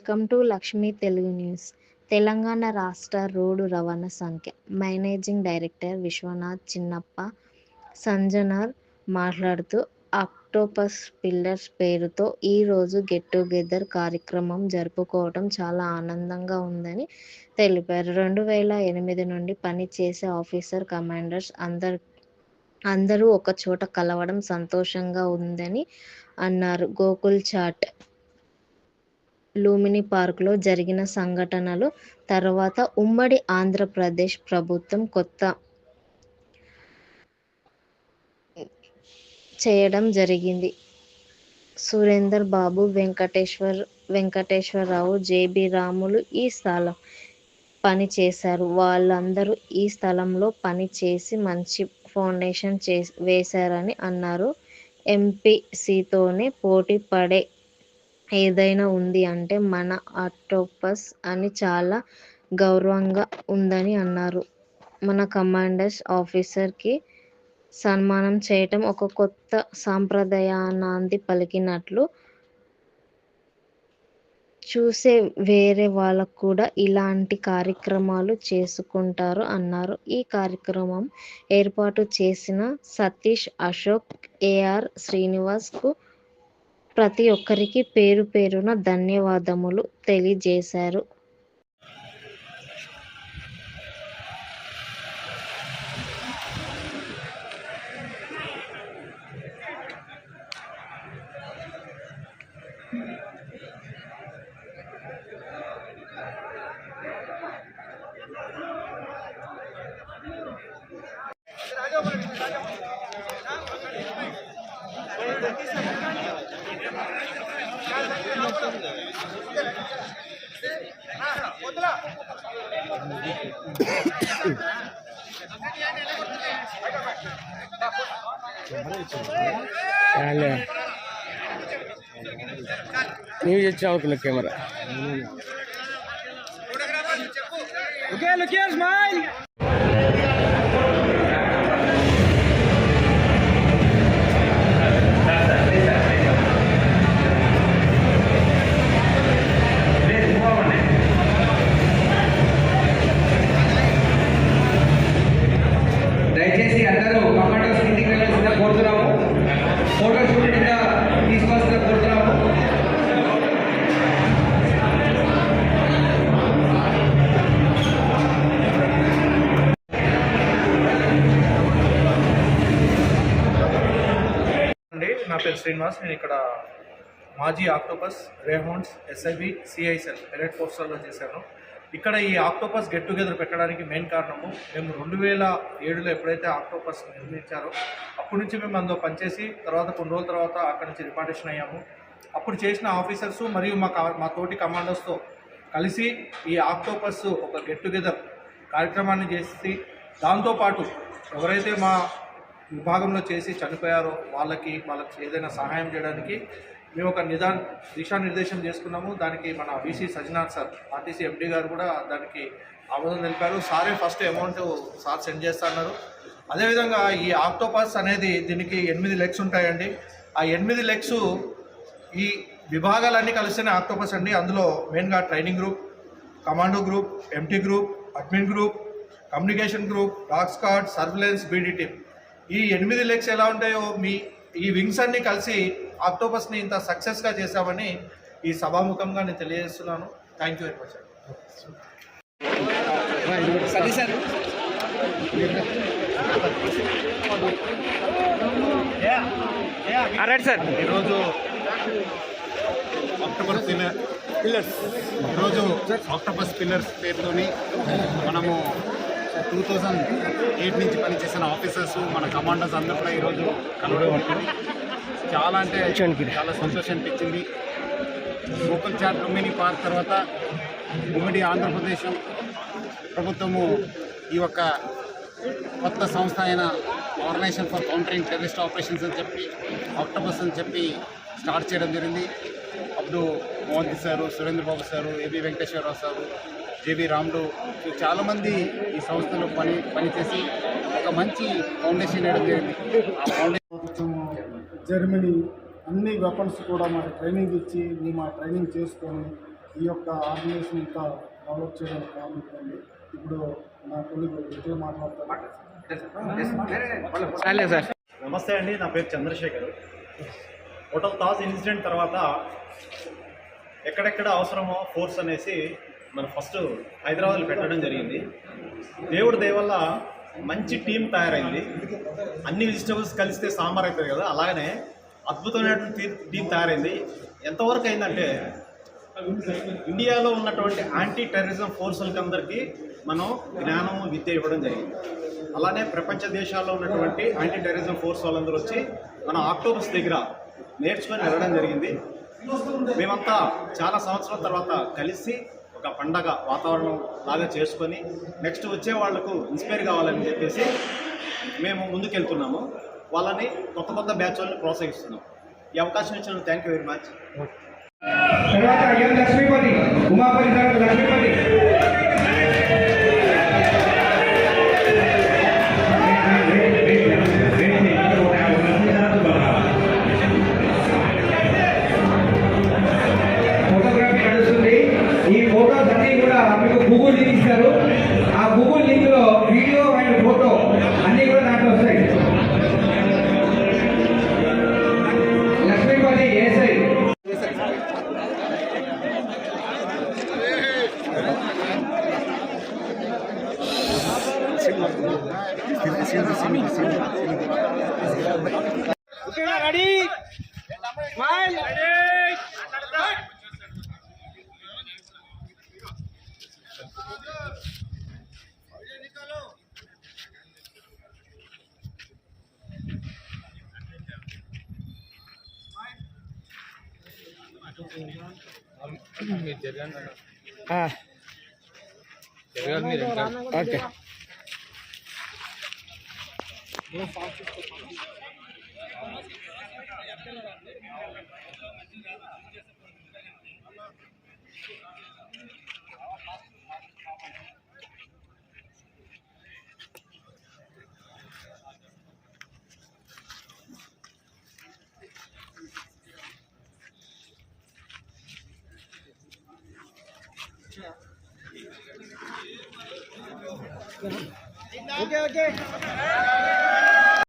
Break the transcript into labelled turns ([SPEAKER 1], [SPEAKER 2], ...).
[SPEAKER 1] Welcome to Lakshmi Telugu news. Telangana రాష్ట్ర road రవాణా సంఖ్య మేనేజింగ్ డైరెక్టర్ విశ్వనాథ్ చిన్నప్ప సంజనర్ మాట్లాడుతూ ఆక్టోపస్ పిల్లర్స్ పేరుతో ఈరోజు గెట్ టుగెదర్ కార్యక్రమం జరుపుకోవడం చాలా ఆనందంగా ఉందని తెలిపారు. 2008 నుండి పనిచేసే ఆఫీసర్ కమాండర్స్ అందరూ ఒకచోట కలవడం సంతోషంగా ఉందని అన్నారు. గోకుల్ చాట్ లూంబిని పార్కులో జరిగిన సంఘటనలు తర్వాత ఉమ్మడి ఆంధ్రప్రదేశ్ ప్రభుత్వం కొత్త చేయడం జరిగింది. సురేందర్ బాబు, వెంకటేశ్వరరావు, జేబీ రాములు ఈ స్థలం పని చేశారు. వాళ్ళందరూ ఈ స్థలంలో పని చేసి మంచి ఫౌండేషన్ వేశారని అన్నారు. ఎంపీసీతోనే పోటీ పడే ఏదైనా ఉంది అంటే మన ఆక్టోపస్ అని చాలా గౌరవంగా ఉందని అన్నారు. మన కమాండర్స్ ఆఫీసర్కి సన్మానం చేయటం ఒక కొత్త సాంప్రదాయానికి పలికినట్లు. చూసే వేరే వాళ్ళకు కూడా ఇలాంటి కార్యక్రమాలు చేసుకుంటారు అన్నారు. ఈ కార్యక్రమం ఏర్పాటు చేసిన సతీష్, అశోక్, ఏఆర్ శ్రీనివాస్కు ప్రతి ఒక్కరికి పేరు పేరున ధన్యవాదములు తెలియజేశారు.
[SPEAKER 2] ನೀವು ಹೆಚ್ಚು ಅವಕ್ಕೆ camera okay look here smile
[SPEAKER 3] దయచేసి అందరూ కమాండర్స్ మీటింగ్ వెళ్ళాల్సిందిగా కోరుతున్నాము. ఫోటో షూట్ కింద తీసుకోవాల్సిందిగా కోరుతున్నాము.
[SPEAKER 4] నా పేరు శ్రీనివాస్. నేను ఇక్కడ మాజీ ఆక్టోపస్, రేహౌండ్స్, ఎస్ఐబి, సిఐఎస్ఎల్ ఎలైట్ ఫోర్స్లలో చేశాను. ఇక్కడ ఈ ఆక్టోపస్ గెట్ టుగెదర్ పెట్టడానికి మెయిన్ కారణము, మేము 2007లో ఎప్పుడైతే ఆక్టోపస్ నిర్మించారో అప్పటి నుంచి మేము అందులో పనిచేసి తర్వాత కొన్ని రోజుల తర్వాత అక్కడి నుంచి రిపార్టేషన్ అయ్యాము. అప్పుడు చేసిన ఆఫీసర్స్ మరియు మా తోటి కమాండర్స్తో కలిసి ఈ ఆక్టోపస్ ఒక గెట్ టుగెదర్ కార్యక్రమాన్ని చేసి దాంతోపాటు ఎవరైతే మా విభాగంలో చేసి చనిపోయారో వాళ్ళకి ఏదైనా సహాయం చేయడానికి మేము ఒక దిశానిర్దేశం చేసుకున్నాము. దానికి మన వీసీ సజ్జనాథ్ సార్, ఆర్టీసీ ఎండీ గారు కూడా దానికి ఆమోదం తెలిపారు. సారే ఫస్ట్ అమౌంట్ సార్ సెండ్ చేస్తా అన్నారు. అదేవిధంగా ఈ ఆక్టోపస్ అనేది దీనికి 8 లెగ్స్ ఉంటాయండి. ఆ 8 లెగ్స్ ఈ విభాగాలన్నీ కలిస్తేనే ఆక్టోపస్ అండి. అందులో మెయిన్గా training group, commando group, MT group, admin group, communication group, dog squad, surveillance, BD team, ఈ 8 లెగ్స్ ఎలా ఉంటాయో ఈ వింగ్స్ అన్నీ కలిసి ఆక్టోపస్ని ఇంత సక్సెస్గా చేశామని ఈ సభాముఖంగా నేను తెలియజేస్తున్నాను. Thank you very much.
[SPEAKER 2] Sir
[SPEAKER 4] ఈరోజు ఆక్టోపస్ పిల్లర్స్ పేరుతోని మనము 2008 నుంచి పనిచేసిన ఆఫీసర్స్, మన కమాండర్స్ అందరూ కూడా ఈరోజు కలవడం ఉంటుంది. చాలా అంటే చాలా సంతోషం అనిపించింది. గోకుల్ చాట్ లూంబిని పార్క్ తర్వాత ఉమ్మడి ఆంధ్రప్రదేశ్ ప్రభుత్వము ఈ యొక్క కొత్త సంస్థ అయిన organisation for countering terrorist operations అని చెప్పి ఆక్టోపస్ అని చెప్పి స్టార్ట్ చేయడం జరిగింది. అప్పుడు Mohanty sir, Surendra Babu sir, AB Venkateswara Rao sir, JB Ramulu చాలామంది ఈ సంస్థలో పనిచేసి ఒక మంచి ఫౌండేషన్ వేయడం జరిగింది. ఆ ఫౌండేషన్
[SPEAKER 5] జర్మనీ అన్ని వెపన్స్ కూడా మాకు ట్రైనింగ్ ఇచ్చి మేము ఆ ట్రైనింగ్ చేసుకొని ఈ యొక్క ఆర్గనైజేషన్ ఇంత డెవలప్ చేయడానికి కారణం ఉంది. ఇప్పుడు నా కొడుకు వ్యక్తులు మాట్లాడతారు.
[SPEAKER 2] సార్
[SPEAKER 6] నమస్తే అండి, నా పేరు చంద్రశేఖర్. హోటల్ తాజ్ ఇన్సిడెంట్ తర్వాత ఎక్కడెక్కడ అవసరమో ఫోర్స్ అనేసి మనం ఫస్ట్ హైదరాబాద్లో పెట్టడం జరిగింది. దేవుడి దయ వల్ల మంచి టీం తయారైంది. అన్ని వెజిటబుల్స్ కలిస్తే సాంబార్ అవుతుంది కదా, అలాగనే అద్భుతమైనటువంటి టీం తయారైంది. ఎంతవరకు అయిందంటే ఇండియాలో ఉన్నటువంటి యాంటీ టెర్రరిజం ఫోర్సులకి అందరికీ మనం జ్ఞానం విద్య ఇవ్వడం జరిగింది. అలానే ప్రపంచ దేశాల్లో ఉన్నటువంటి యాంటీ టెర్రరిజం ఫోర్స్ వాళ్ళందరూ వచ్చి మన ఆక్టోబస్ దగ్గర నేర్చుకొని వెళ్ళడం జరిగింది. మేమంతా చాలా సంవత్సరాల తర్వాత కలిసి ఒక పండగ వాతావరణం లాగా చేసుకొని నెక్స్ట్ వచ్చే వాళ్లకు ఇన్స్పైర్ కావాలని చెప్పేసి మేము ముందుకెళ్తున్నాము. వాళ్ళని కొత్త కొత్త బ్యాచ్ వాళ్ళని ప్రోత్సహిస్తున్నాం. ఈ అవకాశం ఇచ్చినందుకు థ్యాంక్ యూ వెరీ మచ్.
[SPEAKER 3] తర్వాత ఎం లక్ష్మీపతి, ఉమాపతి తర్వాత లక్ష్మీపతి. ఫోటోగ్రఫీ నడుస్తుంది. ఈ ఫోటోస్ అన్ని కూడా మీకు గూగుల్ లింక్ ఇస్తారు. ఆ గూగుల్ లింక్ లో వీడియో అండ్ ఫోటో అన్ని కూడా దాంట్లో వస్తాయి. లక్ష్మీపతి ఏసై.
[SPEAKER 2] Ready smile okay. Okay okay